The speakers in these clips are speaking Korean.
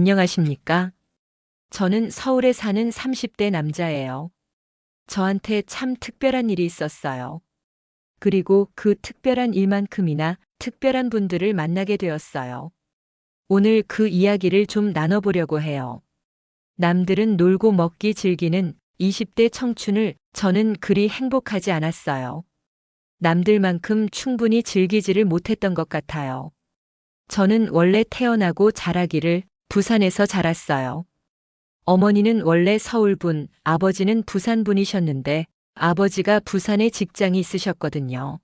안녕하십니까? 저는 서울에 사는 30대 남자예요. 저한테 참 특별한 일이 있었어요. 그리고 그 특별한 일만큼이나 특별한 분들을 만나게 되었어요. 오늘 그 이야기를 좀 나눠보려고 해요. 남들은 놀고 먹기 즐기는 20대 청춘을 저는 그리 행복하지 않았어요. 남들만큼 충분히 즐기지를 못했던 것 같아요. 저는 원래 태어나고 자라기를 부산에서 자랐어요. 어머니는 원래 서울분, 아버지는 부산분이셨는데 아버지가 부산에 직장이 있으셨거든요.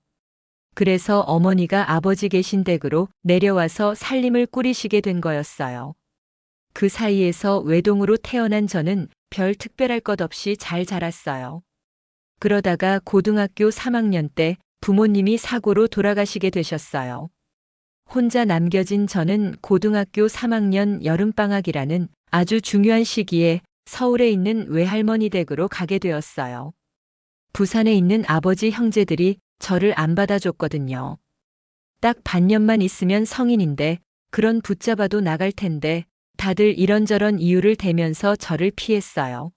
그래서 어머니가 아버지 계신 댁으로 내려와서 살림을 꾸리시게 된 거였어요. 그 사이에서 외동으로 태어난 저는 별 특별할 것 없이 잘 자랐어요. 그러다가 고등학교 3학년 때 부모님이 사고로 돌아가시게 되셨어요. 혼자 남겨진 저는 고등학교 3학년 여름방학이라는 아주 중요한 시기에 서울에 있는 외할머니 댁으로 가게 되었어요. 부산에 있는 아버지 형제들이 저를 안 받아줬거든요. 딱 반년만 있으면 성인인데 그런 붙잡아도 나갈 텐데 다들 이런저런 이유를 대면서 저를 피했어요.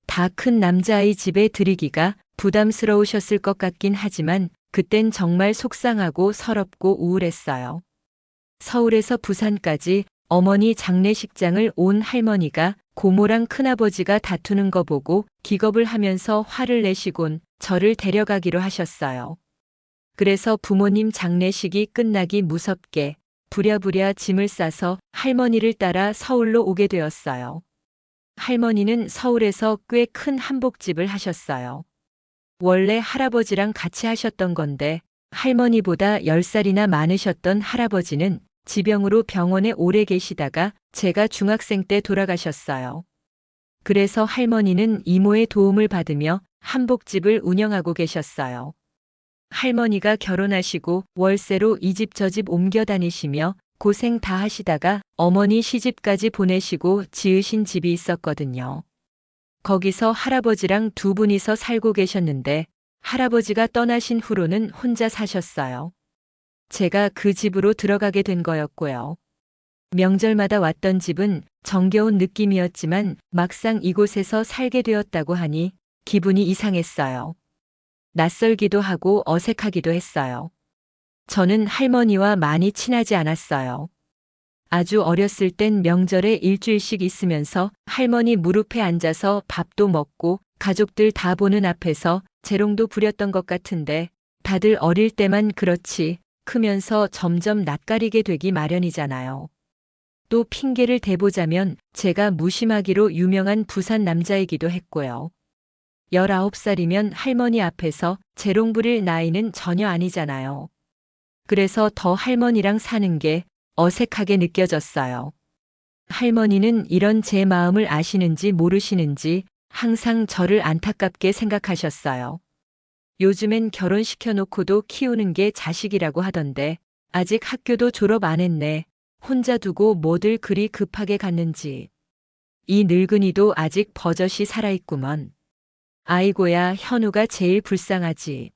다 큰 남자아이 집에 들이기가 부담스러우셨을 것 같긴 하지만 그땐 정말 속상하고 서럽고 우울했어요. 서울에서 부산까지 어머니 장례식장을 온 할머니가 고모랑 큰아버지가 다투는 거 보고 기겁을 하면서 화를 내시곤 저를 데려가기로 하셨어요. 그래서 부모님 장례식이 끝나기 무섭게 부랴부랴 짐을 싸서 할머니를 따라 서울로 오게 되었어요. 할머니는 서울에서 꽤 큰 한복집을 하셨어요. 원래 할아버지랑 같이 하셨던 건데 할머니보다 10살이나 많으셨던 할아버지는 지병으로 병원에 오래 계시다가 제가 중학생 때 돌아가셨어요. 그래서 할머니는 이모의 도움을 받으며 한복집을 운영하고 계셨어요. 할머니가 결혼하시고 월세로 이 집 저 집 옮겨 다니시며 고생 다 하시다가 어머니 시집까지 보내시고 지으신 집이 있었거든요. 거기서 할아버지랑 두 분이서 살고 계셨는데 할아버지가 떠나신 후로는 혼자 사셨어요. 제가 그 집으로 들어가게 된 거였고요. 명절마다 왔던 집은 정겨운 느낌이었지만 막상 이곳에서 살게 되었다고 하니 기분이 이상했어요. 낯설기도 하고 어색하기도 했어요. 저는 할머니와 많이 친하지 않았어요. 아주 어렸을 땐 명절에 일주일씩 있으면서 할머니 무릎에 앉아서 밥도 먹고 가족들 다 보는 앞에서 재롱도 부렸던 것 같은데 다들 어릴 때만 그렇지 크면서 점점 낯가리게 되기 마련이잖아요. 또 핑계를 대보자면 제가 무심하기로 유명한 부산 남자이기도 했고요. 19살이면 할머니 앞에서 재롱 부릴 나이는 전혀 아니잖아요. 그래서 더 할머니랑 사는 게 어색하게 느껴졌어요. 할머니는 이런 제 마음을 아시는지 모르시는지 항상 저를 안타깝게 생각하셨어요. 요즘엔 결혼시켜놓고도 키우는 게 자식이라고 하던데 아직 학교도 졸업 안 했네. 혼자 두고 뭐들 그리 급하게 갔는지. 이 늙은이도 아직 버젓이 살아있구먼. 아이고야 현우가 제일 불쌍하지.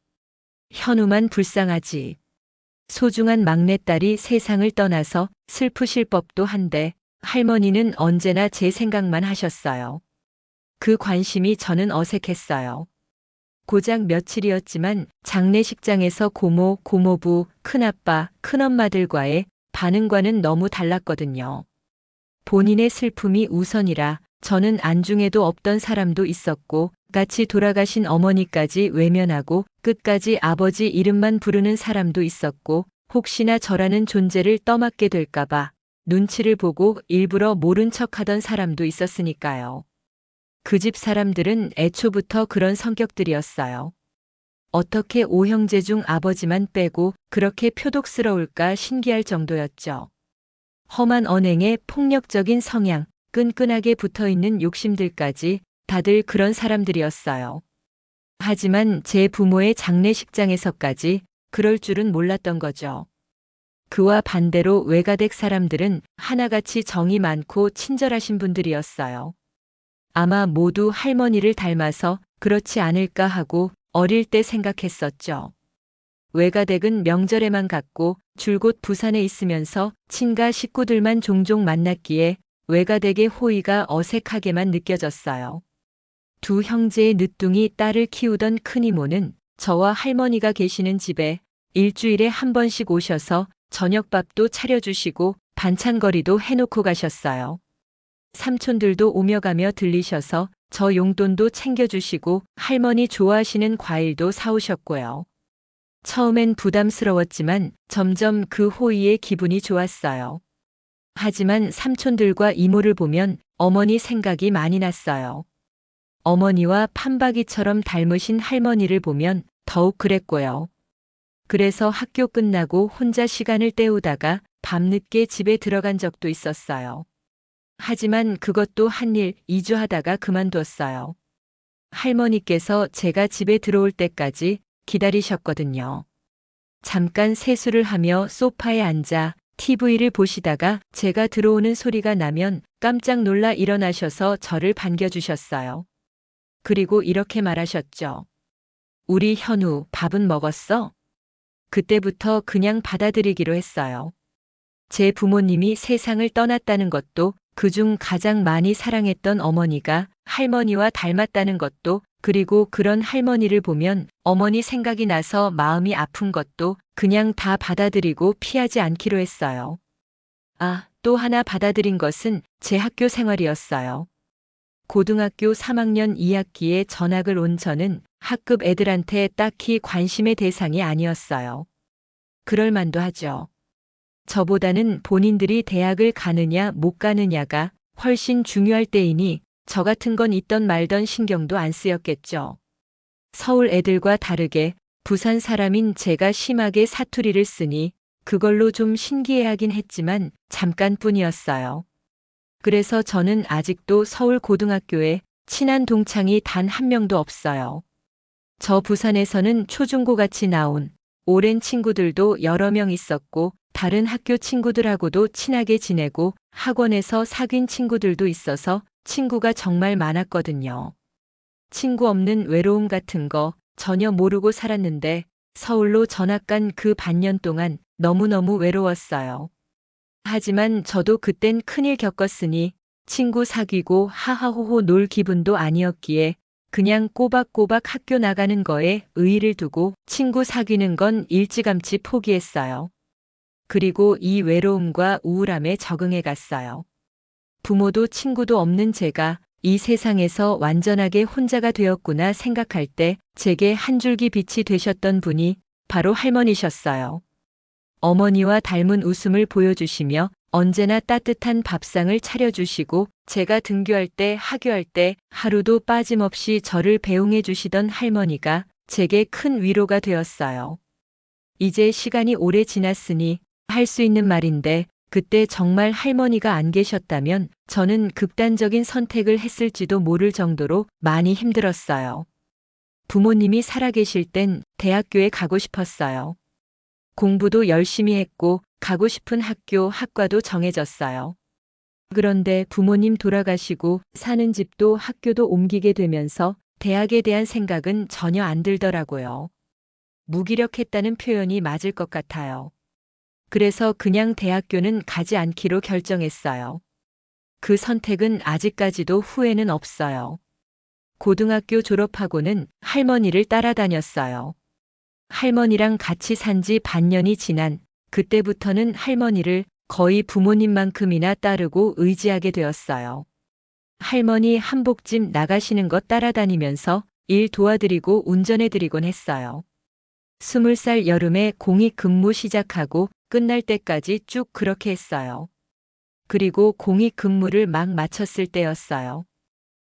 현우만 불쌍하지. 소중한 막내딸이 세상을 떠나서 슬프실 법도 한데 할머니는 언제나 제 생각만 하셨어요. 그 관심이 저는 어색했어요. 고작 며칠이었지만 장례식장에서 고모, 고모부, 큰아빠, 큰엄마들과의 반응과는 너무 달랐거든요. 본인의 슬픔이 우선이라 저는 안중에도 없던 사람도 있었고 같이 돌아가신 어머니까지 외면하고 끝까지 아버지 이름만 부르는 사람도 있었고 혹시나 저라는 존재를 떠맡게 될까봐 눈치를 보고 일부러 모른 척하던 사람도 있었으니까요. 그 집 사람들은 애초부터 그런 성격들이었어요. 어떻게 오형제 중 아버지만 빼고 그렇게 표독스러울까 신기할 정도였죠. 험한 언행에 폭력적인 성향, 끈끈하게 붙어있는 욕심들까지 다들 그런 사람들이었어요. 하지만 제 부모의 장례식장에서까지 그럴 줄은 몰랐던 거죠. 그와 반대로 외가댁 사람들은 하나같이 정이 많고 친절하신 분들이었어요. 아마 모두 할머니를 닮아서 그렇지 않을까 하고 어릴 때 생각했었죠. 외가댁은 명절에만 갔고 줄곧 부산에 있으면서 친가 식구들만 종종 만났기에 외가댁의 호의가 어색하게만 느껴졌어요. 두 형제의 늦둥이 딸을 키우던 큰 이모는 저와 할머니가 계시는 집에 일주일에 한 번씩 오셔서 저녁밥도 차려주시고 반찬거리도 해놓고 가셨어요. 삼촌들도 오며 가며 들리셔서 저 용돈도 챙겨주시고 할머니 좋아하시는 과일도 사오셨고요. 처음엔 부담스러웠지만 점점 그 호의에 기분이 좋았어요. 하지만 삼촌들과 이모를 보면 어머니 생각이 많이 났어요. 어머니와 판박이처럼 닮으신 할머니를 보면 더욱 그랬고요. 그래서 학교 끝나고 혼자 시간을 때우다가 밤늦게 집에 들어간 적도 있었어요. 하지만 그것도 한 일, 2주 하다가 그만뒀어요. 할머니께서 제가 집에 들어올 때까지 기다리셨거든요. 잠깐 세수를 하며 소파에 앉아 TV를 보시다가 제가 들어오는 소리가 나면 깜짝 놀라 일어나셔서 저를 반겨주셨어요. 그리고 이렇게 말하셨죠. 우리 현우 밥은 먹었어? 그때부터 그냥 받아들이기로 했어요. 제 부모님이 세상을 떠났다는 것도, 그중 가장 많이 사랑했던 어머니가 할머니와 닮았다는 것도, 그리고 그런 할머니를 보면 어머니 생각이 나서 마음이 아픈 것도 그냥 다 받아들이고 피하지 않기로 했어요. 아, 또 하나 받아들인 것은 제 학교 생활이었어요. 고등학교 3학년 2학기에 전학을 온 저는 학급 애들한테 딱히 관심의 대상이 아니었어요. 그럴 만도 하죠. 저보다는 본인들이 대학을 가느냐 못 가느냐가 훨씬 중요할 때이니 저 같은 건 있던 말던 신경도 안 쓰였겠죠. 서울 애들과 다르게 부산 사람인 제가 심하게 사투리를 쓰니 그걸로 좀 신기해하긴 했지만 잠깐뿐이었어요. 그래서 저는 아직도 서울 고등학교에 친한 동창이 단 한 명도 없어요. 저 부산에서는 초중고 같이 나온 오랜 친구들도 여러 명 있었고 다른 학교 친구들하고도 친하게 지내고 학원에서 사귄 친구들도 있어서 친구가 정말 많았거든요. 친구 없는 외로움 같은 거 전혀 모르고 살았는데 서울로 전학 간 그 반년 동안 너무너무 외로웠어요. 하지만 저도 그땐 큰일 겪었으니 친구 사귀고 하하호호 놀 기분도 아니었기에 그냥 꼬박꼬박 학교 나가는 거에 의의를 두고 친구 사귀는 건 일찌감치 포기했어요. 그리고 이 외로움과 우울함에 적응해 갔어요. 부모도 친구도 없는 제가 이 세상에서 완전하게 혼자가 되었구나 생각할 때 제게 한 줄기 빛이 되셨던 분이 바로 할머니셨어요. 어머니와 닮은 웃음을 보여주시며 언제나 따뜻한 밥상을 차려주시고 제가 등교할 때 하교할 때 하루도 빠짐없이 저를 배웅해 주시던 할머니가 제게 큰 위로가 되었어요. 이제 시간이 오래 지났으니 할 수 있는 말인데 그때 정말 할머니가 안 계셨다면 저는 극단적인 선택을 했을지도 모를 정도로 많이 힘들었어요. 부모님이 살아계실 땐 대학교에 가고 싶었어요. 공부도 열심히 했고 가고 싶은 학교, 학과도 정해졌어요. 그런데 부모님 돌아가시고 사는 집도 학교도 옮기게 되면서 대학에 대한 생각은 전혀 안 들더라고요. 무기력했다는 표현이 맞을 것 같아요. 그래서 그냥 대학교는 가지 않기로 결정했어요. 그 선택은 아직까지도 후회는 없어요. 고등학교 졸업하고는 할머니를 따라다녔어요. 할머니랑 같이 산 지 반년이 지난 그때부터는 할머니를 거의 부모님만큼이나 따르고 의지하게 되었어요. 할머니 한복집 나가시는 것 따라다니면서 일 도와드리고 운전해드리곤 했어요. 20살 여름에 공익 근무 시작하고 끝날 때까지 쭉 그렇게 했어요. 그리고 공익 근무를 막 마쳤을 때였어요.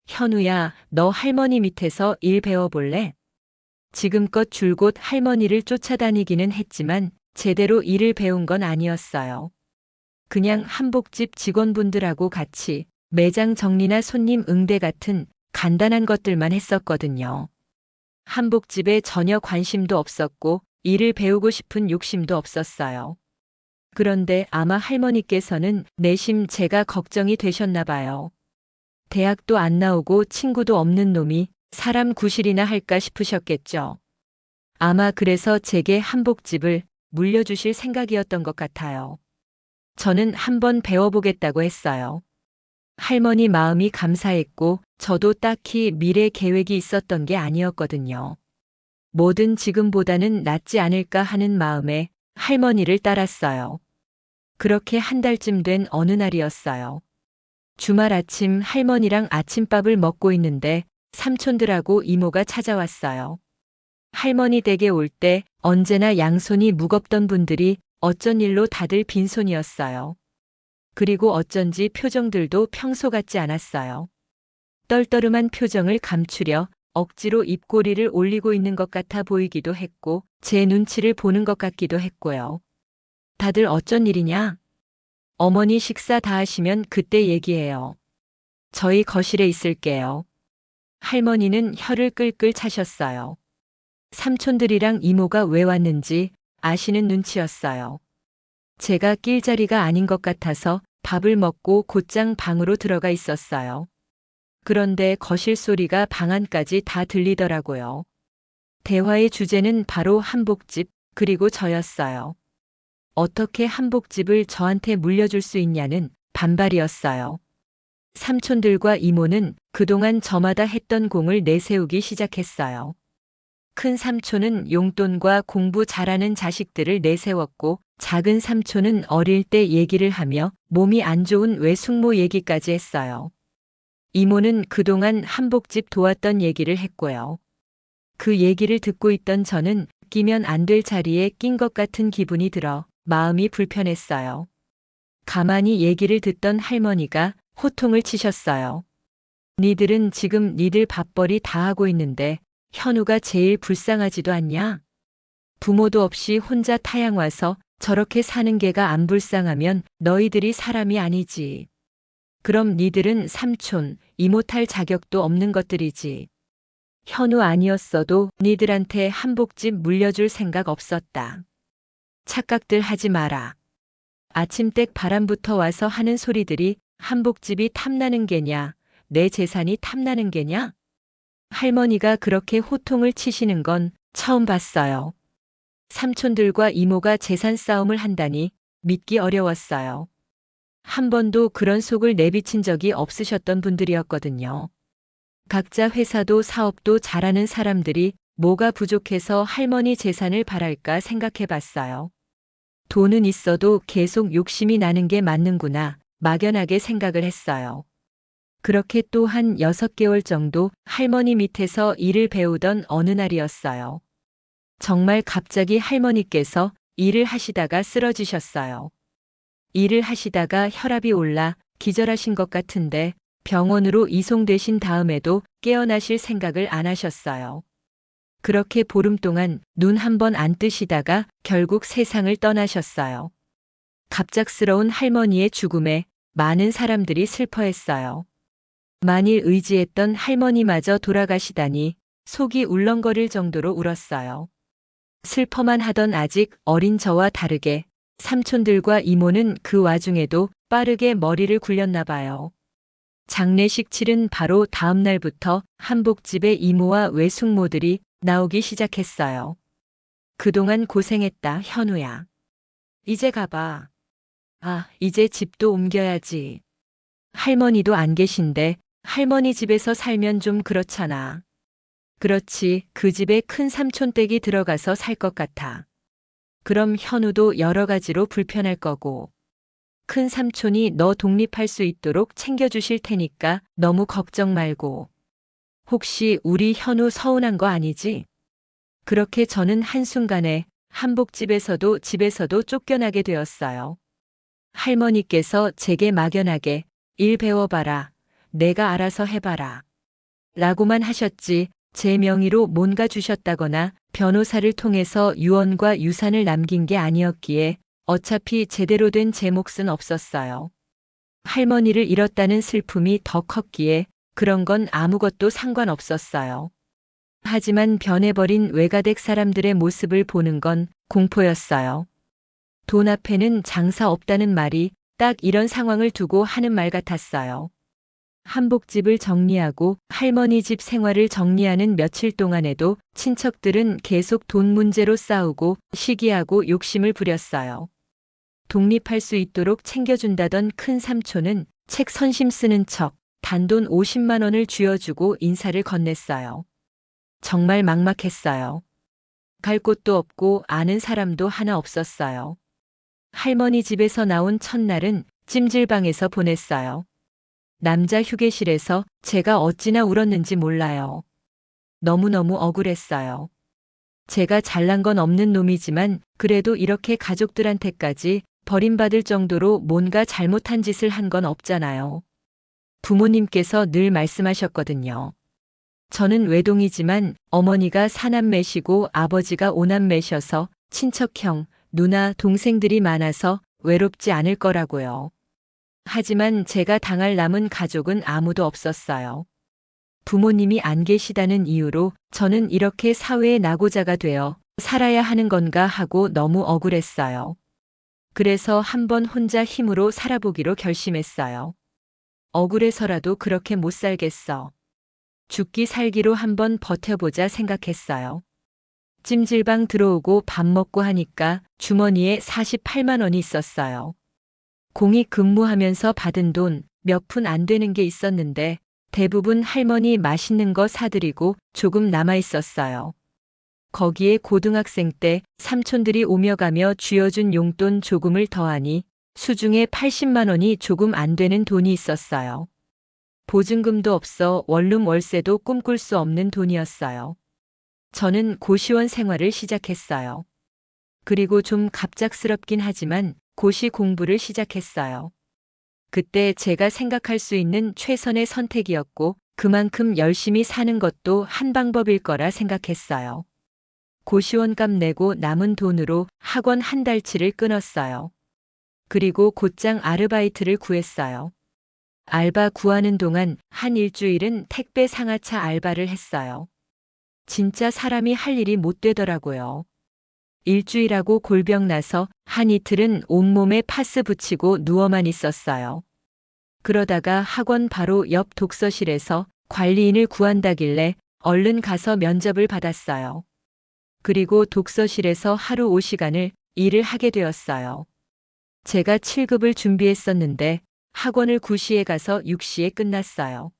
현우야, 너 할머니 밑에서 일 배워볼래? 지금껏 줄곧 할머니를 쫓아다니기는 했지만 제대로 일을 배운 건 아니었어요. 그냥 한복집 직원분들하고 같이 매장 정리나 손님 응대 같은 간단한 것들만 했었거든요. 한복집에 전혀 관심도 없었고 일을 배우고 싶은 욕심도 없었어요. 그런데 아마 할머니께서는 내심 제가 걱정이 되셨나 봐요. 대학도 안 나오고 친구도 없는 놈이 사람 구실이나 할까 싶으셨겠죠. 아마 그래서 제게 한복집을 물려주실 생각이었던 것 같아요. 저는 한번 배워보겠다고 했어요. 할머니 마음이 감사했고 저도 딱히 미래 계획이 있었던 게 아니었거든요. 뭐든 지금보다는 낫지 않을까 하는 마음에 할머니를 따랐어요. 그렇게 한 달쯤 된 어느 날이었어요. 주말 아침 할머니랑 아침밥을 먹고 있는데 삼촌들하고 이모가 찾아왔어요. 할머니 댁에 올 때 언제나 양손이 무겁던 분들이 어쩐 일로 다들 빈손이었어요. 그리고 어쩐지 표정들도 평소 같지 않았어요. 떨떠름한 표정을 감추려 억지로 입꼬리를 올리고 있는 것 같아 보이기도 했고 제 눈치를 보는 것 같기도 했고요. 다들 어쩐 일이냐? 어머니 식사 다 하시면 그때 얘기해요. 저희 거실에 있을게요. 할머니는 혀를 끌끌 차셨어요. 삼촌들이랑 이모가 왜 왔는지 아시는 눈치였어요. 제가 낄 자리가 아닌 것 같아서 밥을 먹고 곧장 방으로 들어가 있었어요. 그런데 거실 소리가 방 안까지 다 들리더라고요. 대화의 주제는 바로 한복집 그리고 저였어요. 어떻게 한복집을 저한테 물려줄 수 있냐는 반발이었어요. 삼촌들과 이모는 그동안 저마다 했던 공을 내세우기 시작했어요. 큰 삼촌은 용돈과 공부 잘하는 자식들을 내세웠고 작은 삼촌은 어릴 때 얘기를 하며 몸이 안 좋은 외숙모 얘기까지 했어요. 이모는 그동안 한복집 도왔던 얘기를 했고요. 그 얘기를 듣고 있던 저는 끼면 안 될 자리에 낀 것 같은 기분이 들어 마음이 불편했어요. 가만히 얘기를 듣던 할머니가 호통을 치셨어요. 니들은 지금 니들 밥벌이 다 하고 있는데 현우가 제일 불쌍하지도 않냐? 부모도 없이 혼자 타양 와서 저렇게 사는 게가 안 불쌍하면 너희들이 사람이 아니지. 그럼 니들은 삼촌, 이모 탈 자격도 없는 것들이지. 현우 아니었어도 니들한테 한복집 물려줄 생각 없었다. 착각들 하지 마라. 아침댁 바람부터 와서 하는 소리들이 한복집이 탐나는 게냐, 내 재산이 탐나는 게냐? 할머니가 그렇게 호통을 치시는 건 처음 봤어요. 삼촌들과 이모가 재산 싸움을 한다니 믿기 어려웠어요. 한 번도 그런 속을 내비친 적이 없으셨던 분들이었거든요. 각자 회사도 사업도 잘하는 사람들이 뭐가 부족해서 할머니 재산을 바랄까 생각해 봤어요. 돈은 있어도 계속 욕심이 나는 게 맞는구나 막연하게 생각을 했어요. 그렇게 또 한 6개월 정도 할머니 밑에서 일을 배우던 어느 날이었어요. 정말 갑자기 할머니께서 일을 하시다가 쓰러지셨어요. 일을 하시다가 혈압이 올라 기절하신 것 같은데 병원으로 이송되신 다음에도 깨어나실 생각을 안 하셨어요. 그렇게 보름 동안 눈 한 번 안 뜨시다가 결국 세상을 떠나셨어요. 갑작스러운 할머니의 죽음에 많은 사람들이 슬퍼했어요. 만일 의지했던 할머니마저 돌아가시다니 속이 울렁거릴 정도로 울었어요. 슬퍼만 하던 아직 어린 저와 다르게 삼촌들과 이모는 그 와중에도 빠르게 머리를 굴렸나 봐요. 장례식 치른 바로 다음 날부터 한복집에 이모와 외숙모들이 나오기 시작했어요. 그동안 고생했다, 현우야. 이제 가봐. 아, 이제 집도 옮겨야지. 할머니도 안 계신데 할머니 집에서 살면 좀 그렇잖아. 그렇지, 그 집에 큰 삼촌 댁이 들어가서 살 것 같아. 그럼 현우도 여러 가지로 불편할 거고. 큰 삼촌이 너 독립할 수 있도록 챙겨주실 테니까 너무 걱정 말고. 혹시 우리 현우 서운한 거 아니지? 그렇게 저는 한순간에 한복집에서도 집에서도 쫓겨나게 되었어요. 할머니께서 제게 막연하게 일 배워봐라. 내가 알아서 해봐라. 라고만 하셨지 제 명의로 뭔가 주셨다거나 변호사를 통해서 유언과 유산을 남긴 게 아니었기에 어차피 제대로 된 제 몫은 없었어요. 할머니를 잃었다는 슬픔이 더 컸기에 그런 건 아무것도 상관없었어요. 하지만 변해버린 외가댁 사람들의 모습을 보는 건 공포였어요. 돈 앞에는 장사 없다는 말이 딱 이런 상황을 두고 하는 말 같았어요. 한복집을 정리하고 할머니 집 생활을 정리하는 며칠 동안에도 친척들은 계속 돈 문제로 싸우고 시기하고 욕심을 부렸어요. 독립할 수 있도록 챙겨준다던 큰 삼촌은 책 선심 쓰는 척 단돈 50만 원을 쥐어주고 인사를 건넸어요. 정말 막막했어요. 갈 곳도 없고 아는 사람도 하나 없었어요. 할머니 집에서 나온 첫날은 찜질방에서 보냈어요. 남자 휴게실에서 제가 어찌나 울었는지 몰라요. 너무너무 억울했어요. 제가 잘난 건 없는 놈이지만 그래도 이렇게 가족들한테까지 버림받을 정도로 뭔가 잘못한 짓을 한 건 없잖아요. 부모님께서 늘 말씀하셨거든요. 저는 외동이지만 어머니가 사남매시고 아버지가 오남매셔서 친척형, 누나, 동생들이 많아서 외롭지 않을 거라고요. 하지만 제가 당할 남은 가족은 아무도 없었어요. 부모님이 안 계시다는 이유로 저는 이렇게 사회의 낙오자가 되어 살아야 하는 건가 하고 너무 억울했어요. 그래서 한번 혼자 힘으로 살아보기로 결심했어요. 억울해서라도 그렇게 못 살겠어. 죽기 살기로 한번 버텨보자 생각했어요. 찜질방 들어오고 밥 먹고 하니까 주머니에 48만 원이 있었어요. 공익 근무하면서 받은 돈 몇 푼 안 되는 게 있었는데 대부분 할머니 맛있는 거 사드리고 조금 남아 있었어요. 거기에 고등학생 때 삼촌들이 오며 가며 쥐어준 용돈 조금을 더하니 수중에 80만 원이 조금 안 되는 돈이 있었어요. 보증금도 없어 원룸 월세도 꿈꿀 수 없는 돈이었어요. 저는 고시원 생활을 시작했어요. 그리고 좀 갑작스럽긴 하지만 고시 공부를 시작했어요. 그때 제가 생각할 수 있는 최선의 선택이었고 그만큼 열심히 사는 것도 한 방법일 거라 생각했어요. 고시원값 내고 남은 돈으로 학원 한 달치를 끊었어요. 그리고 곧장 아르바이트를 구했어요. 알바 구하는 동안 한 일주일은 택배 상하차 알바를 했어요. 진짜 사람이 할 일이 못 되더라고요. 일주일하고 골병 나서 한 이틀은 온몸에 파스 붙이고 누워만 있었어요. 그러다가 학원 바로 옆 독서실에서 관리인을 구한다길래 얼른 가서 면접을 받았어요. 그리고 독서실에서 하루 5시간을 일을 하게 되었어요. 제가 7급을 준비했었는데 학원을 9시에 가서 6시에 끝났어요.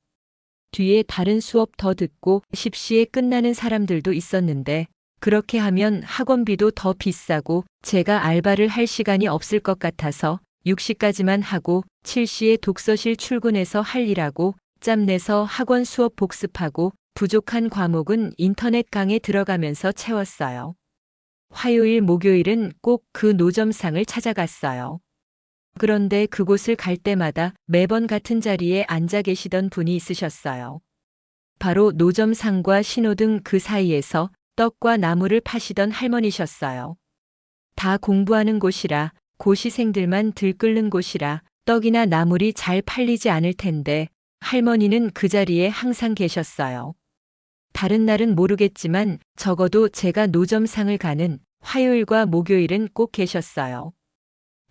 뒤에 다른 수업 더 듣고 10시에 끝나는 사람들도 있었는데 그렇게 하면 학원비도 더 비싸고 제가 알바를 할 시간이 없을 것 같아서 6시까지만 하고 7시에 독서실 출근해서 할 일하고 짬내서 학원 수업 복습하고 부족한 과목은 인터넷 강에 들어가면서 채웠어요. 화요일, 목요일은 꼭 그 노점상을 찾아갔어요. 그런데 그곳을 갈 때마다 매번 같은 자리에 앉아 계시던 분이 있으셨어요. 바로 노점상과 신호등 그 사이에서 떡과 나물을 파시던 할머니셨어요. 다 공부하는 곳이라 고시생들만 들끓는 곳이라 떡이나 나물이 잘 팔리지 않을 텐데 할머니는 그 자리에 항상 계셨어요. 다른 날은 모르겠지만 적어도 제가 노점상을 가는 화요일과 목요일은 꼭 계셨어요.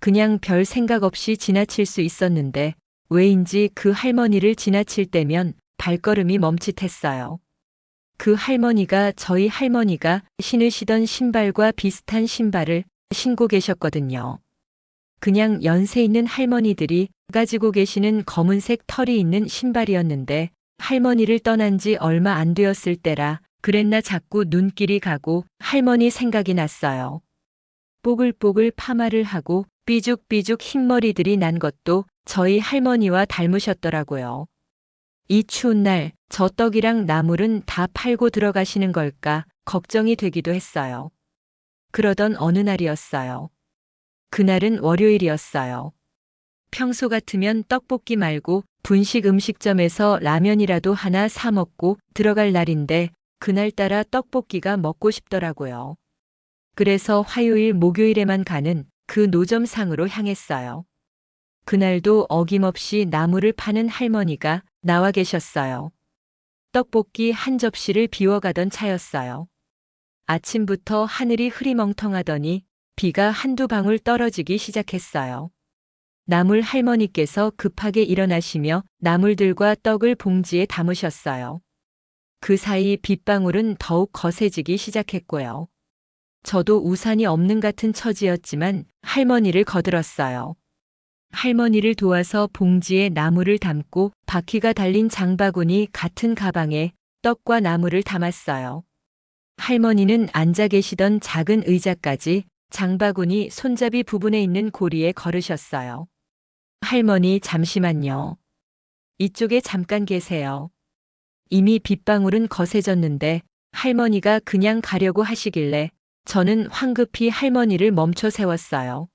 그냥 별 생각 없이 지나칠 수 있었는데 왜인지 그 할머니를 지나칠 때면 발걸음이 멈칫했어요. 그 할머니가 저희 할머니가 신으시던 신발과 비슷한 신발을 신고 계셨거든요. 그냥 연세 있는 할머니들이 가지고 계시는 검은색 털이 있는 신발이었는데 할머니를 떠난 지 얼마 안 되었을 때라 그랬나 자꾸 눈길이 가고 할머니 생각이 났어요. 뽀글뽀글 파마를 하고 삐죽삐죽 흰머리들이 난 것도 저희 할머니와 닮으셨더라고요. 이 추운 날 저 떡이랑 나물은 다 팔고 들어가시는 걸까 걱정이 되기도 했어요. 그러던 어느 날이었어요. 그날은 월요일이었어요. 평소 같으면 떡볶이 말고 분식 음식점에서 라면이라도 하나 사 먹고 들어갈 날인데 그날따라 떡볶이가 먹고 싶더라고요. 그래서 화요일, 목요일에만 가는 그 노점상으로 향했어요. 그날도 어김없이 나물을 파는 할머니가 나와 계셨어요. 떡볶이 한 접시를 비워가던 차였어요. 아침부터 하늘이 흐리멍텅하더니 비가 한두 방울 떨어지기 시작했어요. 나물 할머니께서 급하게 일어나시며 나물들과 떡을 봉지에 담으셨어요. 그 사이 빗방울은 더욱 거세지기 시작했고요. 저도 우산이 없는 같은 처지였지만 할머니를 거들었어요. 할머니를 도와서 봉지에 나물을 담고 바퀴가 달린 장바구니 같은 가방에 떡과 나물을 담았어요. 할머니는 앉아 계시던 작은 의자까지 장바구니 손잡이 부분에 있는 고리에 걸으셨어요. 할머니 잠시만요. 이쪽에 잠깐 계세요. 이미 빗방울은 거세졌는데 할머니가 그냥 가려고 하시길래 저는 황급히 할머니를 멈춰 세웠어요.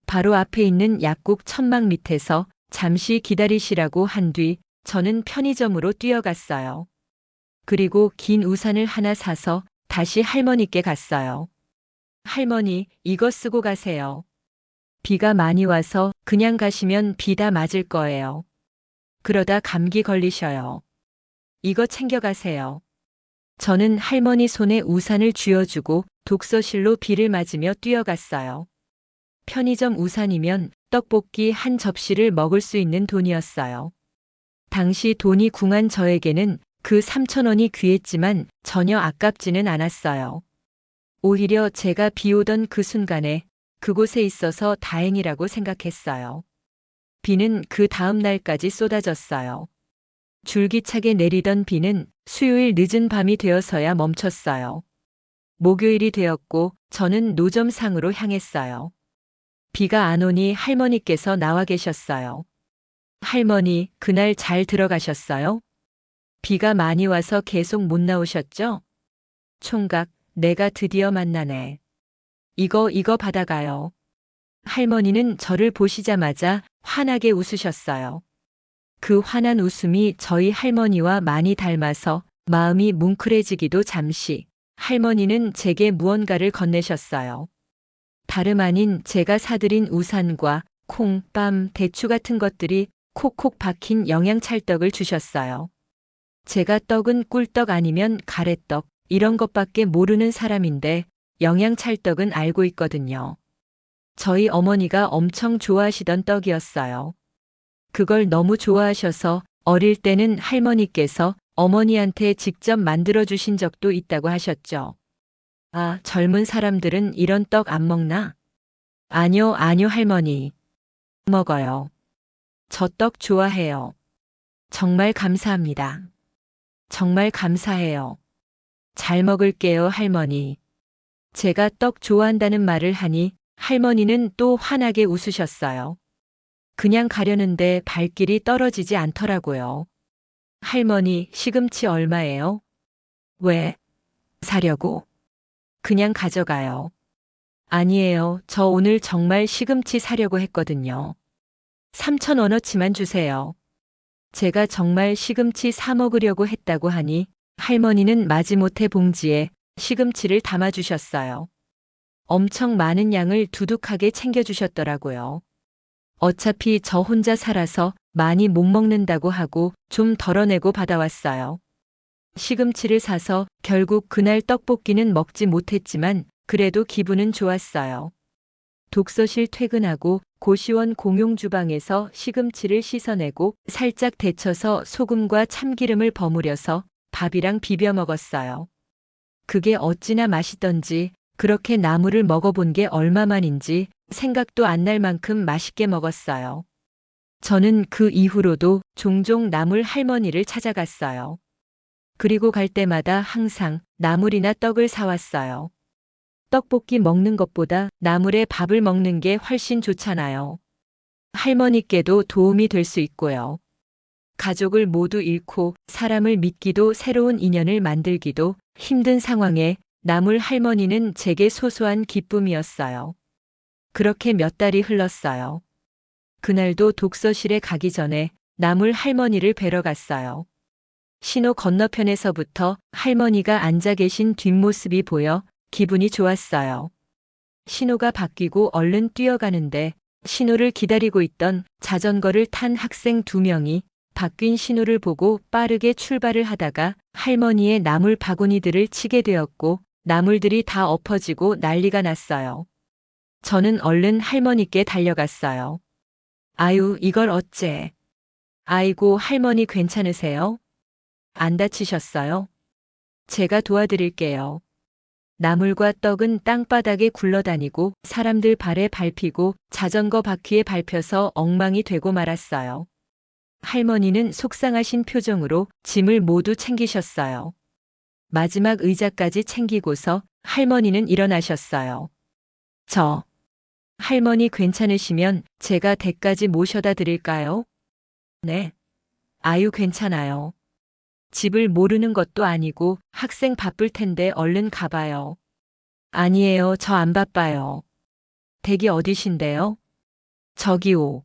바로 앞에 있는 약국 천막 밑에서 잠시 기다리시라고 한 뒤 저는 편의점으로 뛰어갔어요. 그리고 긴 우산을 하나 사서 다시 할머니께 갔어요. 할머니, 이거 쓰고 가세요. 비가 많이 와서 그냥 가시면 비 다 맞을 거예요. 그러다 감기 걸리셔요. 이거 챙겨가세요. 저는 할머니 손에 우산을 쥐어주고 독서실로 비를 맞으며 뛰어갔어요. 편의점 우산이면 떡볶이 한 접시를 먹을 수 있는 돈이었어요. 당시 돈이 궁한 저에게는 그 3,000원이 귀했지만 전혀 아깝지는 않았어요. 오히려 제가 비 오던 그 순간에 그곳에 있어서 다행이라고 생각했어요. 비는 그 다음 날까지 쏟아졌어요. 줄기차게 내리던 비는 수요일 늦은 밤이 되어서야 멈췄어요. 목요일이 되었고 저는 노점상으로 향했어요. 비가 안 오니 할머니께서 나와 계셨어요. 할머니, 그날 잘 들어가셨어요? 비가 많이 와서 계속 못 나오셨죠? 총각, 내가 드디어 만나네. 이거 받아가요. 할머니는 저를 보시자마자 환하게 웃으셨어요. 그 환한 웃음이 저희 할머니와 많이 닮아서 마음이 뭉클해지기도 잠시. 할머니는 제게 무언가를 건네셨어요. 다름 아닌 제가 사드린 우산과 콩, 빰, 대추 같은 것들이 콕콕 박힌 영양찰떡을 주셨어요. 제가 떡은 꿀떡 아니면 가래떡 이런 것밖에 모르는 사람인데 영양찰떡은 알고 있거든요. 저희 어머니가 엄청 좋아하시던 떡이었어요. 그걸 너무 좋아하셔서 어릴 때는 할머니께서 어머니한테 직접 만들어 주신 적도 있다고 하셨죠. 아, 젊은 사람들은 이런 떡 안 먹나? 아니요, 할머니. 먹어요. 저 떡 좋아해요. 정말 감사합니다. 정말 감사해요. 잘 먹을게요, 할머니. 제가 떡 좋아한다는 말을 하니 할머니는 또 환하게 웃으셨어요. 그냥 가려는데 발길이 떨어지지 않더라고요. 할머니, 시금치 얼마예요? 왜? 사려고? 그냥 가져가요. 아니에요. 저 오늘 정말 시금치 사려고 했거든요. 3,000원어치만 주세요. 제가 정말 시금치 사 먹으려고 했다고 하니 할머니는 마지못해 봉지에 시금치를 담아주셨어요. 엄청 많은 양을 두둑하게 챙겨주셨더라고요. 어차피 저 혼자 살아서 많이 못 먹는다고 하고 좀 덜어내고 받아왔어요. 시금치를 사서 결국 그날 떡볶이는 먹지 못했지만 그래도 기분은 좋았어요. 독서실 퇴근하고 고시원 공용 주방에서 시금치를 씻어내고 살짝 데쳐서 소금과 참기름을 버무려서 밥이랑 비벼 먹었어요. 그게 어찌나 맛있던지 그렇게 나물을 먹어본 게 얼마만인지 생각도 안 날 만큼 맛있게 먹었어요. 저는 그 이후로도 종종 나물 할머니를 찾아갔어요. 그리고 갈 때마다 항상 나물이나 떡을 사왔어요. 떡볶이 먹는 것보다 나물에 밥을 먹는 게 훨씬 좋잖아요. 할머니께도 도움이 될 수 있고요. 가족을 모두 잃고 사람을 믿기도 새로운 인연을 만들기도 힘든 상황에 나물 할머니는 제게 소소한 기쁨이었어요. 그렇게 몇 달이 흘렀어요. 그날도 독서실에 가기 전에 나물 할머니를 뵈러 갔어요. 신호 건너편에서부터 할머니가 앉아 계신 뒷모습이 보여 기분이 좋았어요. 신호가 바뀌고 얼른 뛰어가는데 신호를 기다리고 있던 자전거를 탄 학생 2명이 바뀐 신호를 보고 빠르게 출발을 하다가 할머니의 나물 바구니들을 치게 되었고 나물들이 다 엎어지고 난리가 났어요. 저는 얼른 할머니께 달려갔어요. 아유, 이걸 어째. 아이고, 할머니 괜찮으세요? 안 다치셨어요? 제가 도와드릴게요. 나물과 떡은 땅바닥에 굴러다니고 사람들 발에 밟히고 자전거 바퀴에 밟혀서 엉망이 되고 말았어요. 할머니는 속상하신 표정으로 짐을 모두 챙기셨어요. 마지막 의자까지 챙기고서 할머니는 일어나셨어요. 할머니 괜찮으시면 제가 댁까지 모셔다 드릴까요? 네. 아유, 괜찮아요. 집을 모르는 것도 아니고 학생 바쁠 텐데 얼른 가봐요. 아니에요, 저 안 바빠요. 댁이 어디신데요? 저기요.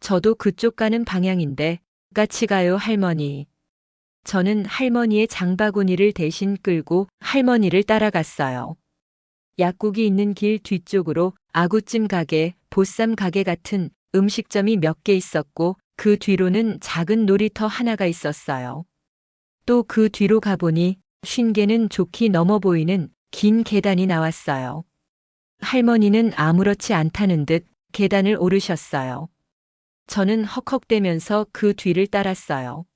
저도 그쪽 가는 방향인데 같이 가요, 할머니. 저는 할머니의 장바구니를 대신 끌고 할머니를 따라갔어요. 약국이 있는 길 뒤쪽으로 아구찜 가게, 보쌈 가게 같은 음식점이 몇 개 있었고 그 뒤로는 작은 놀이터 하나가 있었어요. 또 그 뒤로 가보니 50개는 좋게 넘어 보이는 긴 계단이 나왔어요. 할머니는 아무렇지 않다는 듯 계단을 오르셨어요. 저는 헉헉대면서 그 뒤를 따랐어요.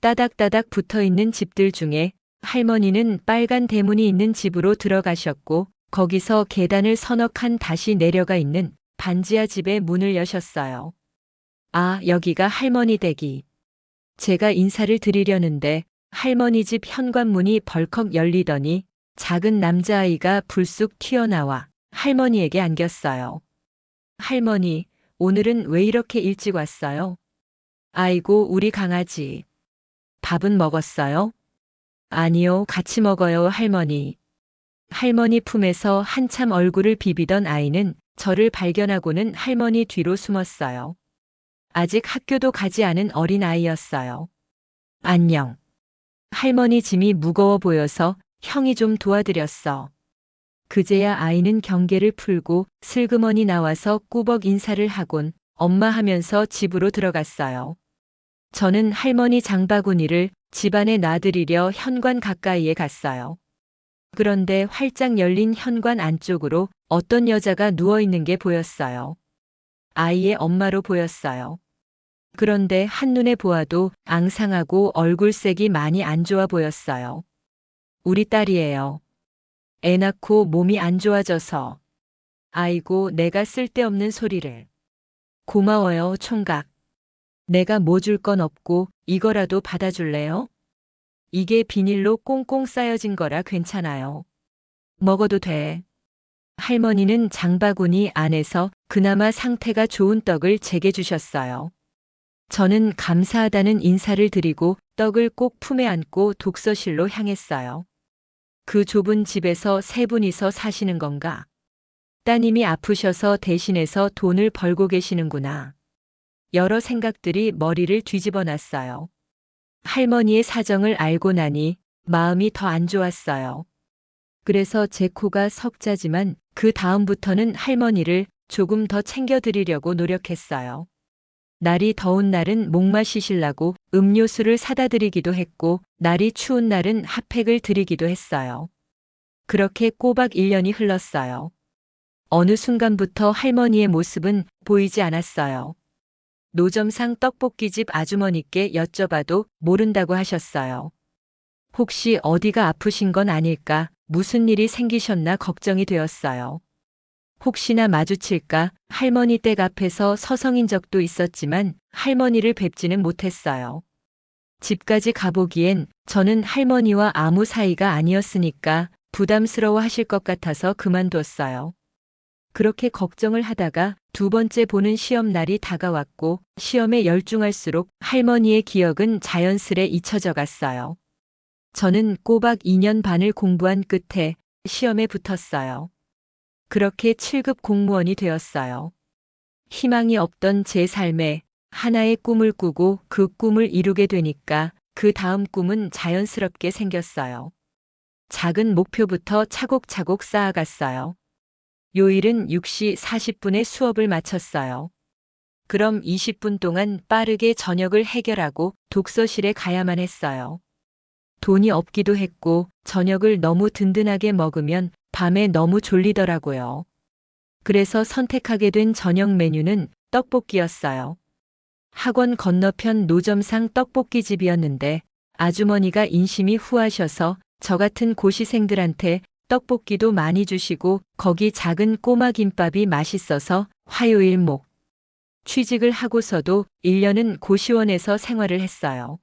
따닥따닥 붙어있는 집들 중에 할머니는 빨간 대문이 있는 집으로 들어가셨고 거기서 계단을 서너 칸 다시 내려가 있는 반지하 집의 문을 여셨어요. 아, 여기가 할머니 댁이. 제가 인사를 드리려는데 할머니 집 현관문이 벌컥 열리더니 작은 남자아이가 불쑥 튀어나와 할머니에게 안겼어요. 할머니, 오늘은 왜 이렇게 일찍 왔어요? 아이고, 우리 강아지. 밥은 먹었어요? 아니요, 같이 먹어요, 할머니. 할머니 품에서 한참 얼굴을 비비던 아이는 저를 발견하고는 할머니 뒤로 숨었어요. 아직 학교도 가지 않은 어린 아이였어요. 안녕. 할머니 짐이 무거워 보여서 형이 좀 도와드렸어. 그제야 아이는 경계를 풀고 슬그머니 나와서 꾸벅 인사를 하곤 엄마 하면서 집으로 들어갔어요. 저는 할머니 장바구니를 집안에 놔드리려 현관 가까이에 갔어요. 그런데 활짝 열린 현관 안쪽으로 어떤 여자가 누워있는 게 보였어요. 아이의 엄마로 보였어요. 그런데 한눈에 보아도 앙상하고 얼굴색이 많이 안 좋아 보였어요. 우리 딸이에요. 애 낳고 몸이 안 좋아져서. 아이고, 내가 쓸데없는 소리를. 고마워요, 총각. 내가 뭐 줄 건 없고 이거라도 받아줄래요? 이게 비닐로 꽁꽁 싸여진 거라 괜찮아요. 먹어도 돼. 할머니는 장바구니 안에서 그나마 상태가 좋은 떡을 제게 주셨어요. 저는 감사하다는 인사를 드리고 떡을 꼭 품에 안고 독서실로 향했어요. 그 좁은 집에서 세 분이서 사시는 건가? 따님이 아프셔서 대신해서 돈을 벌고 계시는구나. 여러 생각들이 머리를 뒤집어 놨어요. 할머니의 사정을 알고 나니 마음이 더 안 좋았어요. 그래서 제 코가 석자지만 그 다음부터는 할머니를 조금 더 챙겨드리려고 노력했어요. 날이 더운 날은 목 마시시려고 음료수를 사다 드리기도 했고 날이 추운 날은 핫팩을 드리기도 했어요. 그렇게 꼬박 1년이 흘렀어요. 어느 순간부터 할머니의 모습은 보이지 않았어요. 노점상 떡볶이집 아주머니께 여쭤봐도 모른다고 하셨어요. 혹시 어디가 아프신 건 아닐까, 무슨 일이 생기셨나 걱정이 되었어요. 혹시나 마주칠까 할머니 댁 앞에서 서성인 적도 있었지만 할머니를 뵙지는 못했어요. 집까지 가보기엔 저는 할머니와 아무 사이가 아니었으니까 부담스러워 하실 것 같아서 그만뒀어요. 그렇게 걱정을 하다가 두 번째 보는 시험 날이 다가왔고 시험에 열중할수록 할머니의 기억은 자연스레 잊혀져 갔어요. 저는 꼬박 2년 반을 공부한 끝에 시험에 붙었어요. 그렇게 7급 공무원이 되었어요. 희망이 없던 제 삶에 하나의 꿈을 꾸고 그 꿈을 이루게 되니까 그 다음 꿈은 자연스럽게 생겼어요. 작은 목표부터 차곡차곡 쌓아갔어요. 요일은 6시 40분에 수업을 마쳤어요. 그럼 20분 동안 빠르게 저녁을 해결하고 독서실에 가야만 했어요. 돈이 없기도 했고 저녁을 너무 든든하게 먹으면 밤에 너무 졸리더라고요. 그래서 선택하게 된 저녁 메뉴는 떡볶이였어요. 학원 건너편 노점상 떡볶이집이었는데 아주머니가 인심이 후하셔서 저 같은 고시생들한테 떡볶이도 많이 주시고 거기 작은 꼬마 김밥이 맛있어서 화요일목. 취직을 하고서도 1년은 고시원에서 생활을 했어요.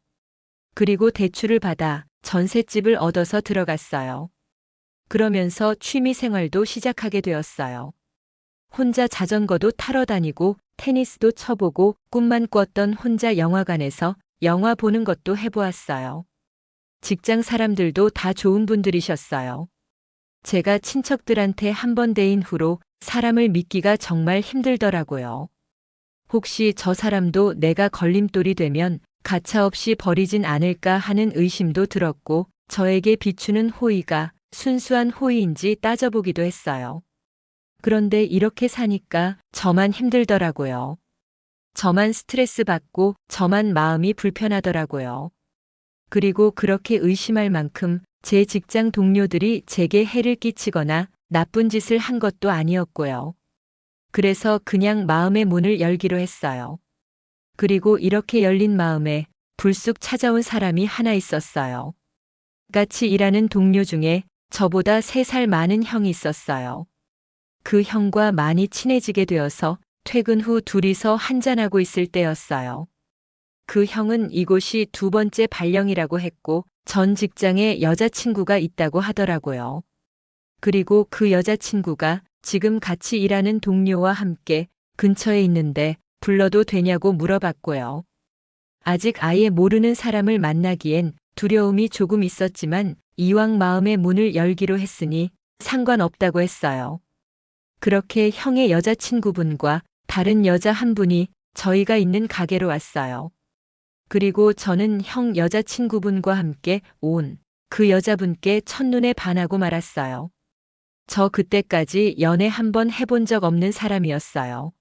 그리고 대출을 받아 전셋집을 얻어서 들어갔어요. 그러면서 취미 생활도 시작하게 되었어요. 혼자 자전거도 타러 다니고 테니스도 쳐보고 꿈만 꿨던 혼자 영화관에서 영화 보는 것도 해보았어요. 직장 사람들도 다 좋은 분들이셨어요. 제가 친척들한테 한 번 대인 후로 사람을 믿기가 정말 힘들더라고요. 혹시 저 사람도 내가 걸림돌이 되면 가차없이 버리진 않을까 하는 의심도 들었고 저에게 비추는 호의가 순수한 호의인지 따져보기도 했어요. 그런데 이렇게 사니까 저만 힘들더라고요. 저만 스트레스 받고 저만 마음이 불편하더라고요. 그리고 그렇게 의심할 만큼 제 직장 동료들이 제게 해를 끼치거나 나쁜 짓을 한 것도 아니었고요. 그래서 그냥 마음의 문을 열기로 했어요. 그리고 이렇게 열린 마음에 불쑥 찾아온 사람이 하나 있었어요. 같이 일하는 동료 중에 저보다 3살 많은 형이 있었어요. 그 형과 많이 친해지게 되어서 퇴근 후 둘이서 한잔하고 있을 때였어요. 그 형은 이곳이 2번째 발령이라고 했고 전 직장에 여자친구가 있다고 하더라고요. 그리고 그 여자친구가 지금 같이 일하는 동료와 함께 근처에 있는데 불러도 되냐고 물어봤고요. 아직 아예 모르는 사람을 만나기엔 두려움이 조금 있었지만 이왕 마음의 문을 열기로 했으니 상관없다고 했어요. 그렇게 형의 여자친구분과 다른 여자 한 분이 저희가 있는 가게로 왔어요. 그리고 저는 형 여자친구분과 함께 온 그 여자분께 첫눈에 반하고 말았어요. 저 그때까지 연애 한 번 해본 적 없는 사람이었어요.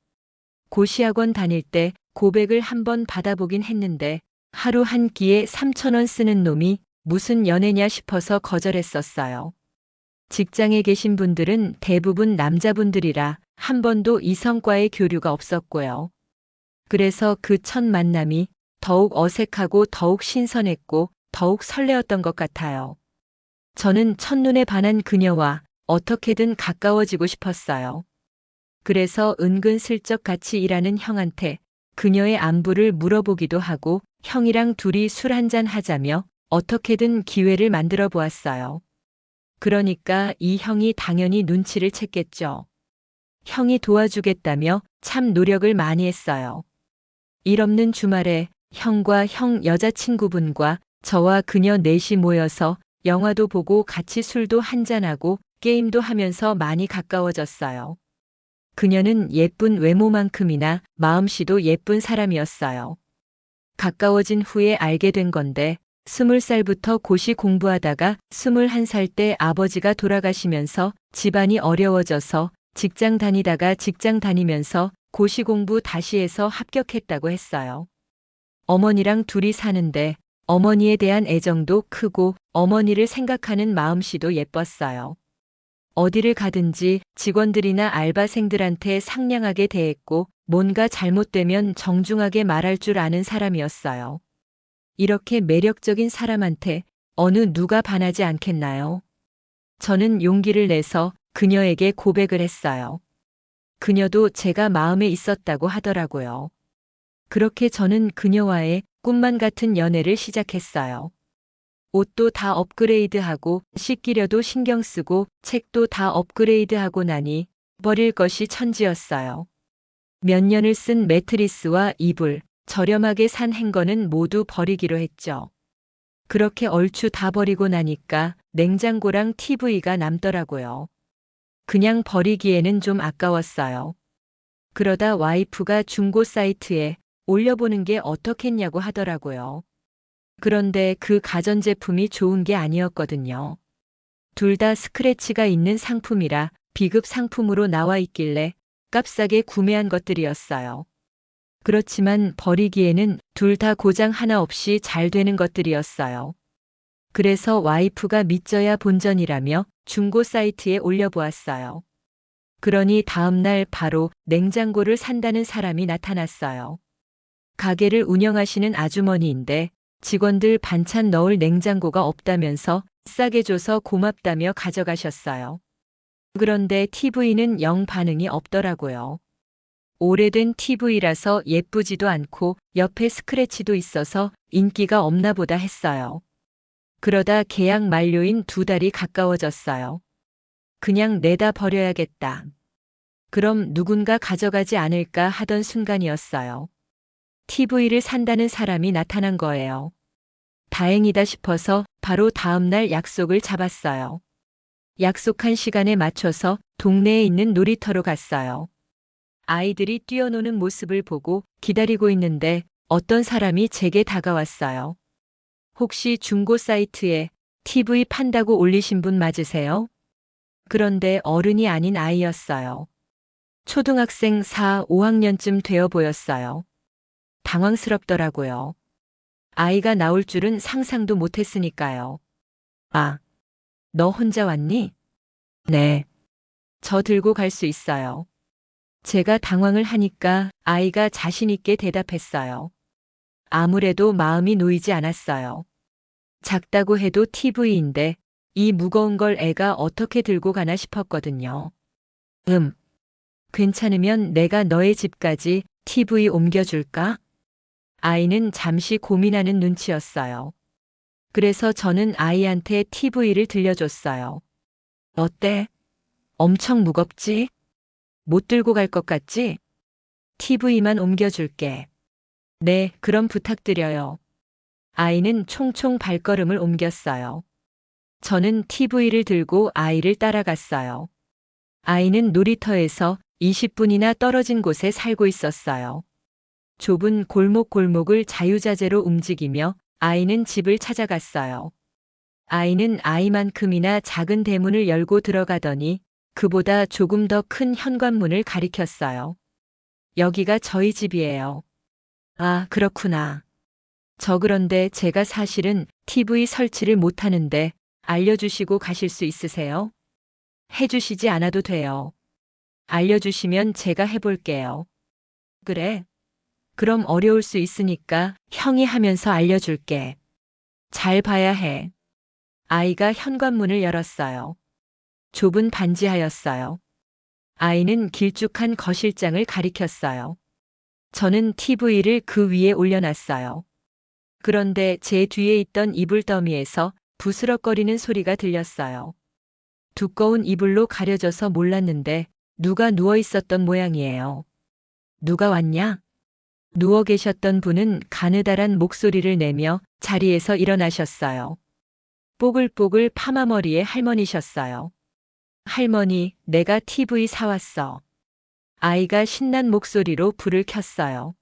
고시학원 다닐 때 고백을 한 번 받아보긴 했는데 하루 한 끼에 3,000원 쓰는 놈이 무슨 연애냐 싶어서 거절했었어요. 직장에 계신 분들은 대부분 남자분들이라 한 번도 이성과의 교류가 없었고요. 그래서 그 첫 만남이 더욱 어색하고 더욱 신선했고 더욱 설레었던 것 같아요. 저는 첫눈에 반한 그녀와 어떻게든 가까워지고 싶었어요. 그래서 은근슬쩍 같이 일하는 형한테 그녀의 안부를 물어보기도 하고 형이랑 둘이 술 한잔 하자며 어떻게든 기회를 만들어 보았어요. 그러니까 이 형이 당연히 눈치를 챘겠죠. 형이 도와주겠다며 참 노력을 많이 했어요. 일 없는 주말에 형과 형 여자친구분과 저와 그녀 넷이 모여서 영화도 보고 같이 술도 한잔하고 게임도 하면서 많이 가까워졌어요. 그녀는 예쁜 외모만큼이나 마음씨도 예쁜 사람이었어요. 가까워진 후에 알게 된 건데 20살부터 고시 공부하다가 21살 때 아버지가 돌아가시면서 집안이 어려워져서 직장 다니다가 직장 다니면서 고시 공부 다시 해서 합격했다고 했어요. 어머니랑 둘이 사는데 어머니에 대한 애정도 크고 어머니를 생각하는 마음씨도 예뻤어요. 어디를 가든지 직원들이나 알바생들한테 상냥하게 대했고 뭔가 잘못되면 정중하게 말할 줄 아는 사람이었어요. 이렇게 매력적인 사람한테 어느 누가 반하지 않겠나요? 저는 용기를 내서 그녀에게 고백을 했어요. 그녀도 제가 마음에 있었다고 하더라고요. 그렇게 저는 그녀와의 꿈만 같은 연애를 시작했어요. 옷도 다 업그레이드하고 씻기려도 신경 쓰고 책도 다 업그레이드하고 나니 버릴 것이 천지였어요. 몇 년을 쓴 매트리스와 이불, 저렴하게 산 행거는 모두 버리기로 했죠. 그렇게 얼추 다 버리고 나니까 냉장고랑 TV가 남더라고요. 그냥 버리기에는 좀 아까웠어요. 그러다 와이프가 중고 사이트에 올려보는 게 어떻겠냐고 하더라고요. 그런데 그 가전제품이 좋은 게 아니었거든요. 둘 다 스크래치가 있는 상품이라 비급 상품으로 나와 있길래 값싸게 구매한 것들이었어요. 그렇지만 버리기에는 둘 다 고장 하나 없이 잘 되는 것들이었어요. 그래서 와이프가 믿져야 본전이라며 중고 사이트에 올려보았어요. 그러니 다음날 바로 냉장고를 산다는 사람이 나타났어요. 가게를 운영하시는 아주머니인데 직원들 반찬 넣을 냉장고가 없다면서 싸게 줘서 고맙다며 가져가셨어요. 그런데 TV는 영 반응이 없더라고요. 오래된 TV라서 예쁘지도 않고 옆에 스크래치도 있어서 인기가 없나 보다 했어요. 그러다 계약 만료인 2달이 가까워졌어요. 그냥 내다 버려야겠다. 그럼 누군가 가져가지 않을까 하던 순간이었어요. TV를 산다는 사람이 나타난 거예요. 다행이다 싶어서 바로 다음날 약속을 잡았어요. 약속한 시간에 맞춰서 동네에 있는 놀이터로 갔어요. 아이들이 뛰어노는 모습을 보고 기다리고 있는데 어떤 사람이 제게 다가왔어요. 혹시 중고 사이트에 TV 판다고 올리신 분 맞으세요? 그런데 어른이 아닌 아이였어요. 초등학생 4, 5학년쯤 되어 보였어요. 당황스럽더라고요. 아이가 나올 줄은 상상도 못했으니까요. 아, 너 혼자 왔니? 네. 저 들고 갈 수 있어요. 제가 당황을 하니까 아이가 자신있게 대답했어요. 아무래도 마음이 놓이지 않았어요. 작다고 해도 TV인데 이 무거운 걸 애가 어떻게 들고 가나 싶었거든요. 괜찮으면 내가 너의 집까지 TV 옮겨줄까? 아이는 잠시 고민하는 눈치였어요. 그래서 저는 아이한테 TV를 들려줬어요. 어때? 엄청 무겁지? 못 들고 갈 것 같지? TV만 옮겨줄게. 네, 그럼 부탁드려요. 아이는 총총 발걸음을 옮겼어요. 저는 TV를 들고 아이를 따라갔어요. 아이는 놀이터에서 20분이나 떨어진 곳에 살고 있었어요. 좁은 골목골목을 자유자재로 움직이며 아이는 집을 찾아갔어요. 아이는 아이만큼이나 작은 대문을 열고 들어가더니 그보다 조금 더 큰 현관문을 가리켰어요. 여기가 저희 집이에요. 아, 그렇구나. 저 그런데 제가 사실은 TV 설치를 못하는데 알려주시고 가실 수 있으세요? 해주시지 않아도 돼요. 알려주시면 제가 해볼게요. 그래. 그럼 어려울 수 있으니까 형이 하면서 알려줄게. 잘 봐야 해. 아이가 현관문을 열었어요. 좁은 반지하였어요. 아이는 길쭉한 거실장을 가리켰어요. 저는 TV를 그 위에 올려놨어요. 그런데 제 뒤에 있던 이불 더미에서 부스럭거리는 소리가 들렸어요. 두꺼운 이불로 가려져서 몰랐는데 누가 누워 있었던 모양이에요. 누가 왔냐? 누워 계셨던 분은 가느다란 목소리를 내며 자리에서 일어나셨어요. 뽀글뽀글 파마머리의 할머니셨어요. 할머니, 내가 TV 사왔어. 아이가 신난 목소리로 불을 켰어요.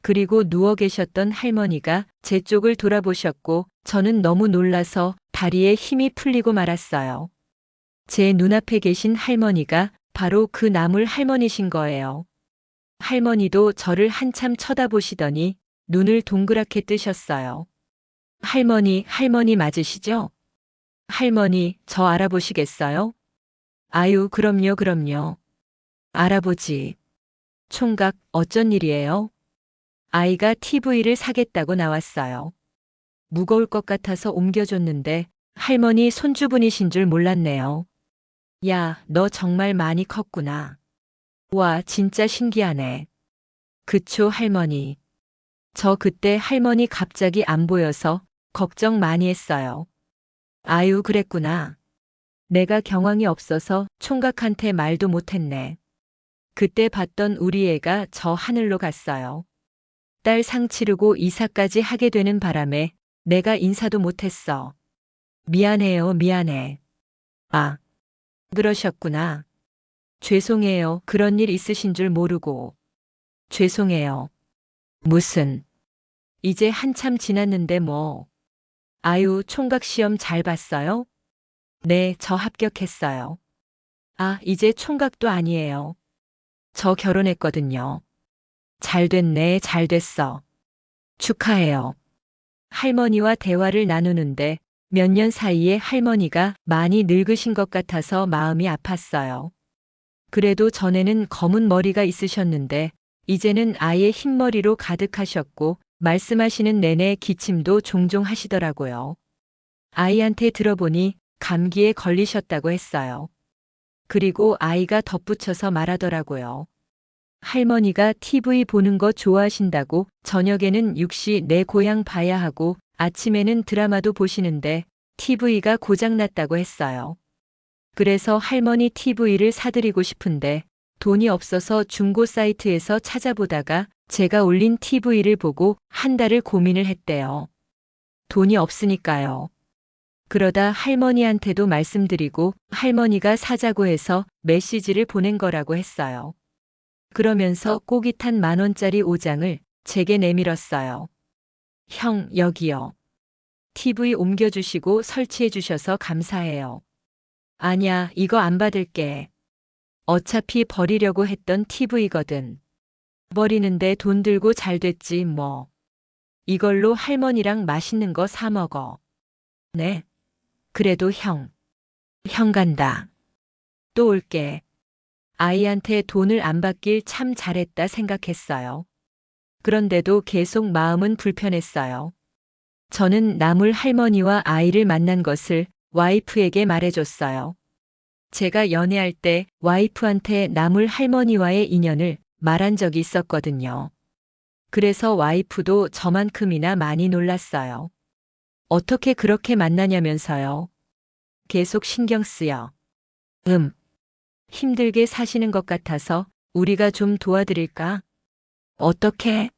그리고 누워 계셨던 할머니가 제 쪽을 돌아보셨고 저는 너무 놀라서 다리에 힘이 풀리고 말았어요. 제 눈앞에 계신 할머니가 바로 그 나물 할머니신 거예요. 할머니도 저를 한참 쳐다보시더니 눈을 동그랗게 뜨셨어요. 할머니 맞으시죠? 할머니, 저 알아보시겠어요? 아유, 그럼요. 알아보지. 총각, 어쩐 일이에요? 아이가 TV를 사겠다고 나왔어요. 무거울 것 같아서 옮겨줬는데 할머니 손주분이신 줄 몰랐네요. 야, 너 정말 많이 컸구나. 와, 진짜 신기하네. 그쵸, 할머니. 저 그때 할머니 갑자기 안 보여서 걱정 많이 했어요. 아유, 그랬구나. 내가 경황이 없어서 총각한테 말도 못했네. 그때 봤던 우리 애가 저 하늘로 갔어요. 딸 상 치르고 이사까지 하게 되는 바람에 내가 인사도 못했어. 미안해요, 미안해. 아, 그러셨구나. 죄송해요. 그런 일 있으신 줄 모르고. 죄송해요. 무슨. 이제 한참 지났는데 뭐. 아유, 총각 시험 잘 봤어요? 네, 저 합격했어요. 아, 이제 총각도 아니에요. 저 결혼했거든요. 잘 됐네, 잘 됐어. 축하해요. 할머니와 대화를 나누는데 몇 년 사이에 할머니가 많이 늙으신 것 같아서 마음이 아팠어요. 그래도 전에는 검은 머리가 있으셨는데 이제는 아예 흰머리로 가득하셨고 말씀하시는 내내 기침도 종종 하시더라고요. 아이한테 들어보니 감기에 걸리셨다고 했어요. 그리고 아이가 덧붙여서 말하더라고요. 할머니가 TV 보는 거 좋아하신다고 저녁에는 육시 내 고향 봐야 하고 아침에는 드라마도 보시는데 TV가 고장났다고 했어요. 그래서 할머니 TV를 사드리고 싶은데 돈이 없어서 중고 사이트에서 찾아보다가 제가 올린 TV를 보고 한 달을 고민을 했대요. 돈이 없으니까요. 그러다 할머니한테도 말씀드리고 할머니가 사자고 해서 메시지를 보낸 거라고 했어요. 그러면서 꼬깃 한 10,000원짜리 5장을 제게 내밀었어요. 형, 여기요. TV 옮겨주시고 설치해주셔서 감사해요. 아냐, 이거 안 받을게. 어차피 버리려고 했던 TV거든. 버리는데 돈 들고 잘 됐지 뭐. 이걸로 할머니랑 맛있는 거 사 먹어. 네. 그래도 형. 형 간다. 또 올게. 아이한테 돈을 안 받길 참 잘했다 생각했어요. 그런데도 계속 마음은 불편했어요. 저는 나물 할머니와 아이를 만난 것을 와이프에게 말해줬어요. 제가 연애할 때 와이프한테 나물 할머니와의 인연을 말한 적이 있었거든요. 그래서 와이프도 저만큼이나 많이 놀랐어요. 어떻게 그렇게 만나냐면서요. 계속 신경 쓰여. 힘들게 사시는 것 같아서 우리가 좀 도와드릴까? 어떻게?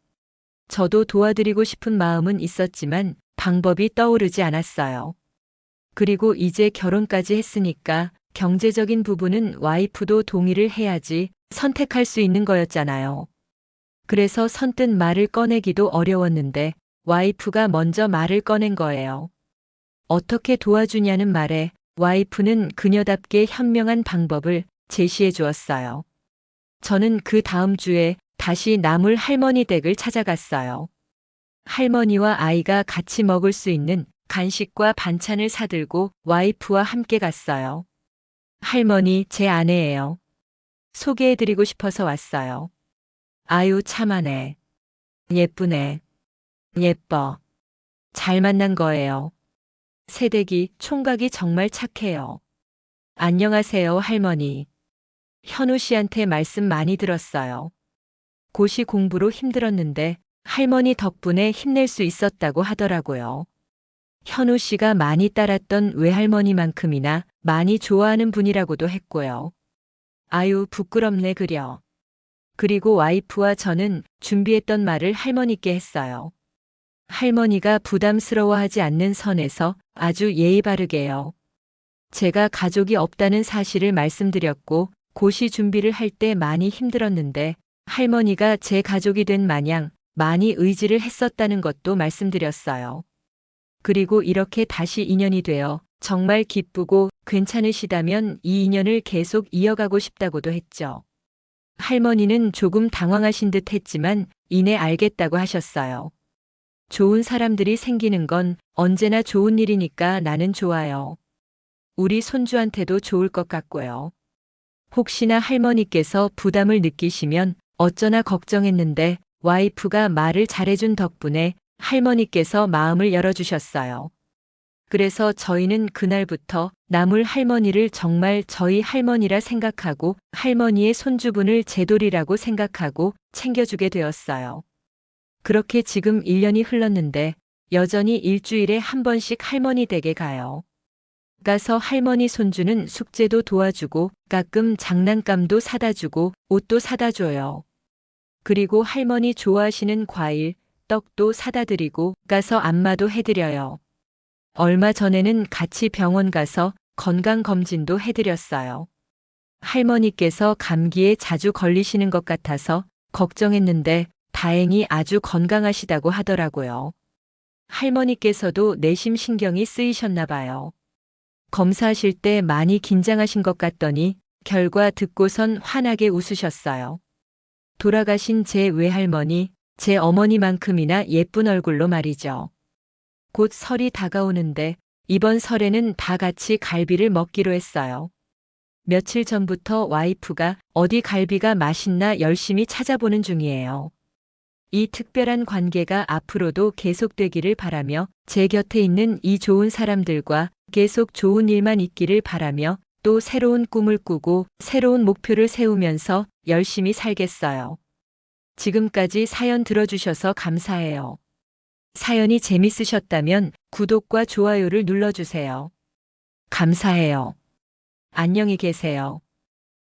저도 도와드리고 싶은 마음은 있었지만 방법이 떠오르지 않았어요. 그리고 이제 결혼까지 했으니까 경제적인 부분은 와이프도 동의를 해야지 선택할 수 있는 거였잖아요. 그래서 선뜻 말을 꺼내기도 어려웠는데 와이프가 먼저 말을 꺼낸 거예요. 어떻게 도와주냐는 말에 와이프는 그녀답게 현명한 방법을 제시해 주었어요. 저는 그 다음 주에 다시 나물 할머니 댁을 찾아갔어요. 할머니와 아이가 같이 먹을 수 있는 간식과 반찬을 사들고 와이프와 함께 갔어요. 할머니, 제 아내예요. 소개해드리고 싶어서 왔어요. 아유, 참하네. 예쁘네. 예뻐. 잘 만난 거예요. 새댁이 총각이 정말 착해요. 안녕하세요, 할머니. 현우 씨한테 말씀 많이 들었어요. 고시 공부로 힘들었는데 할머니 덕분에 힘낼 수 있었다고 하더라고요. 현우 씨가 많이 따랐던 외할머니만큼이나 많이 좋아하는 분이라고도 했고요. 아유, 부끄럽네 그려. 그리고 와이프와 저는 준비했던 말을 할머니께 했어요. 할머니가 부담스러워하지 않는 선에서 아주 예의 바르게요. 제가 가족이 없다는 사실을 말씀드렸고 고시 준비를 할 때 많이 힘들었는데 할머니가 제 가족이 된 마냥 많이 의지를 했었다는 것도 말씀드렸어요. 그리고 이렇게 다시 인연이 되어 정말 기쁘고 괜찮으시다면 이 인연을 계속 이어가고 싶다고도 했죠. 할머니는 조금 당황하신 듯 했지만 이내 알겠다고 하셨어요. 좋은 사람들이 생기는 건 언제나 좋은 일이니까 나는 좋아요. 우리 손주한테도 좋을 것 같고요. 혹시나 할머니께서 부담을 느끼시면 어쩌나 걱정했는데 와이프가 말을 잘해준 덕분에 할머니께서 마음을 열어주셨어요. 그래서 저희는 그날부터 나물 할머니를 정말 저희 할머니라 생각하고 할머니의 손주분을 제 돌이라고 생각하고 챙겨주게 되었어요. 그렇게 지금 1년이 흘렀는데 여전히 일주일에 한 번씩 할머니 댁에 가요. 가서 할머니 손주는 숙제도 도와주고 가끔 장난감도 사다 주고 옷도 사다 줘요. 그리고 할머니 좋아하시는 과일, 떡도 사다 드리고 가서 안마도 해드려요. 얼마 전에는 같이 병원 가서 건강검진도 해드렸어요. 할머니께서 감기에 자주 걸리시는 것 같아서 걱정했는데 다행히 아주 건강하시다고 하더라고요. 할머니께서도 내심 신경이 쓰이셨나 봐요. 검사하실 때 많이 긴장하신 것 같더니 결과 듣고선 환하게 웃으셨어요. 돌아가신 제 외할머니, 제 어머니만큼이나 예쁜 얼굴로 말이죠. 곧 설이 다가오는데 이번 설에는 다 같이 갈비를 먹기로 했어요. 며칠 전부터 와이프가 어디 갈비가 맛있나 열심히 찾아보는 중이에요. 이 특별한 관계가 앞으로도 계속되기를 바라며 제 곁에 있는 이 좋은 사람들과 계속 좋은 일만 있기를 바라며 또 새로운 꿈을 꾸고 새로운 목표를 세우면서 열심히 살겠어요. 지금까지 사연 들어주셔서 감사해요. 사연이 재밌으셨다면 구독과 좋아요를 눌러주세요. 감사해요. 안녕히 계세요.